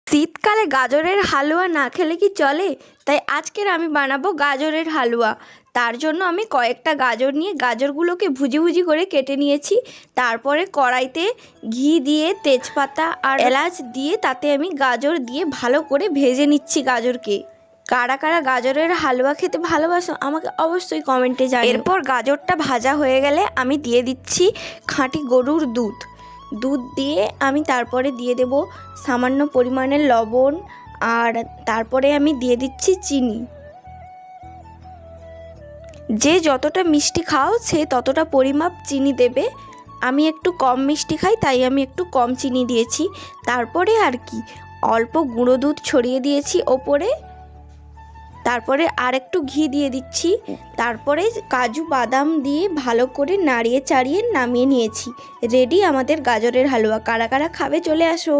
শীতকালে গাজরের হালুয়া না খেলে কি চলে? তাই আজকের আমি বানাবো গাজরের হালুয়া। তার জন্য আমি কয়েকটা গাজর নিয়ে গাজরগুলোকে ভুজি ভুজি করে কেটে নিয়েছি। তারপরে কড়াইতে ঘি দিয়ে তেজপাতা আর এলাচ দিয়ে তাতে আমি গাজর দিয়ে ভালো করে ভেজে নিচ্ছি গাজরকে। কারা কারা গাজরের হালুয়া খেতে ভালোবাসো আমাকে অবশ্যই কমেন্টে জানিও। এরপর গাজরটা ভাজা হয়ে গেলে আমি দিয়ে দিচ্ছি খাঁটি গরুর দুধ। দুধ দিয়ে আমি তারপরে দিয়ে দেব সামান্য পরিমাণের লবণ, আর তারপরে আমি দিয়ে দিচ্ছি চিনি। যে যতটা মিষ্টি খাও সে ততটা পরিমাপ চিনি দেবে। আমি একটু কম মিষ্টি খাই তাই আমি একটু কম চিনি দিয়েছি। তারপরে আর কি অল্প গুঁড়ো দুধ ছড়িয়ে দিয়েছি ওপরে। তারপরে আর একটু ঘি দিয়ে দিচ্ছি। তারপরে কাজু বাদাম দিয়ে ভালো করে নাড়িয়ে চাড়িয়ে নামিয়ে নিয়েছি। রেডি আমাদের গাজরের হালুয়া। কারা কারা খাবে চলে আসো।